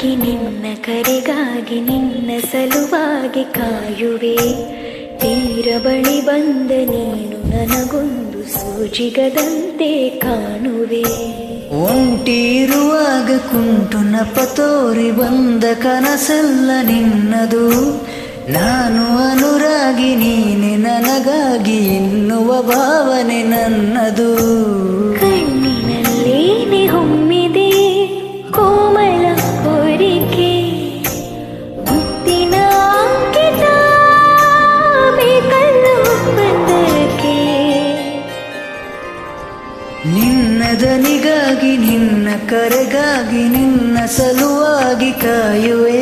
ನಿನಗಾಗಿ ನಿನ್ನ ಕರೆಗಾಗಿ ನಿನ್ನ ಸಲುವಾಗಿ ಕಾಯುವೆ. ತೀರ ಬಳಿ ಬಂದ ನೀನು ನನಗೊಂದು ಸೋಜಿಗದಂತೆ ಕಾಣುವೆ. ಒಂಟಿರುವಾಗ ಕುಂಟು ನಪ ತೋರಿ ಬಂದ ಕನಸೆಲ್ಲ ನಿನ್ನದು. ನಾನು ಅನುರಾಗಿ ನೀನೆ ನನಗಾಗಿ ಎನ್ನುವ ಭಾವನೆ ನನ್ನದು. ಕಣ್ಣಿನಲ್ಲೇನೆ ಹೊಮ್ಮಿದೆ ಕೋಮಲ ಕೋರಿಕೆ, ಮುತ್ತಿನ ಅಂಕಿತ ಬೇಕಲ್ಲ ಒಪ್ಪಂದಕ್ಕೆ. ನಿನ್ನ ದನಿಗಾಗಿ ನಿನ್ನ ಕರೆಗಾಗಿ ನಿನ್ನ ಸಲುವಾಗಿ ಕಾಯುವೆ.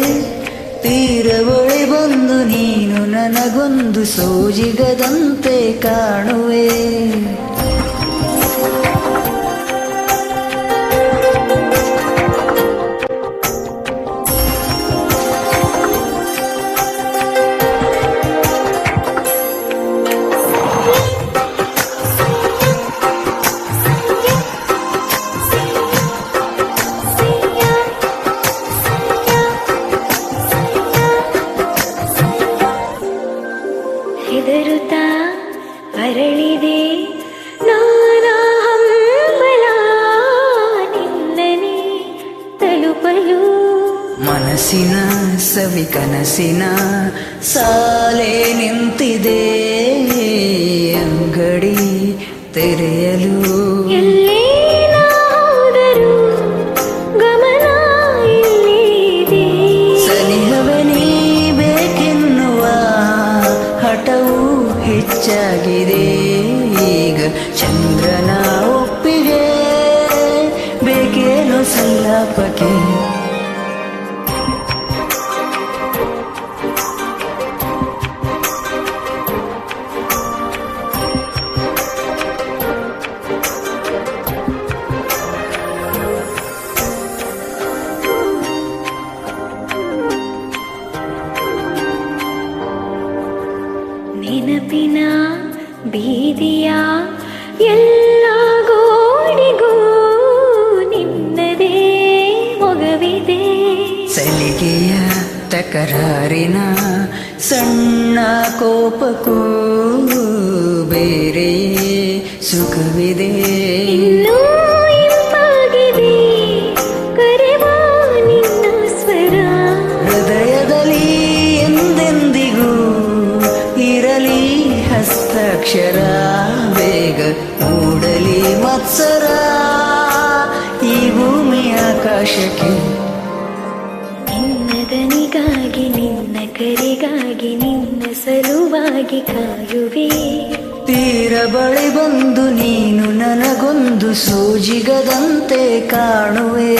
ತೀರ ಬಳಿ ಬಂದು ನೀನು ನನಗೊಂದು ಸೋಜಿಗದಂತೆ ಕಾಣುವೆ. ಹೆದರುತ್ತಾ ಅರಳಿದೆ ನಾನಾ ಹಂಬಲ ನಿನ್ನನೆ ತಲುಪಲು. ಮನಸ್ಸಿನ ಸವಿ ಕನಸಿನ ಸಾಲೆ ನಿಂತಿದೆ ಅಂಗಡಿ ತೆರೆಯಲು. ಎಲ್ಲೇ ನಾದರೂ ಗಮನ ಇಲ್ಲಿದೆ. ಸನಿಹವೇ ನೀ ಬೇಕೆನ್ನುವ ಹಠವು ಹೆಚ್ಚಾಗಿದೆ. ಈಗ ಚಂದ್ರನ ಒಪ್ಪಿಗೆ ಬೇಕೇನು ಸಲ್ಲಾಪಕ್ಕೆ. ನೆನಪಿನ ಬೀದಿಯ ಎಲ್ಲ ಗೋಡಿಗೂ ನಿನ್ನದೇ ಮೊಗವಿದೆ. ಸಲಿಗೆಯ ತಕರಾರಿನ ಸಣ್ಣ ಕೋಪಕ್ಕೂ ಬೇರೆ ಸುಖವಿದೆ. ಇನ್ನೂ ಇಂಪಾಗಿದೆ ಕರೆವ ನಿನ್ನ ಸ್ವರ. ಹೃದಯದಲ್ಲಿ ಎಂದೆಂದಿಗೂ ಇರಲಿ ಹಸ್ತಾಕ್ಷರ. ಬೇಗ ಮೂಡಲಿ ಮತ್ಸರ ಈ ಭೂಮಿ ಆಕಾಶಕ್ಕೆ. ನಿನ್ನ ದನಿಗಾಗಿ ನಿನ್ನ ಕರೆಗಾಗಿ ನಿನ್ನ ಸಲುವಾಗಿ ಕಾಯುವೆ. ತೀರ ಬಳಿ ಬಂದು ನೀನು ನನಗೊಂದು ಸೋಜಿಗದಂತೆ ಕಾಣುವೆ.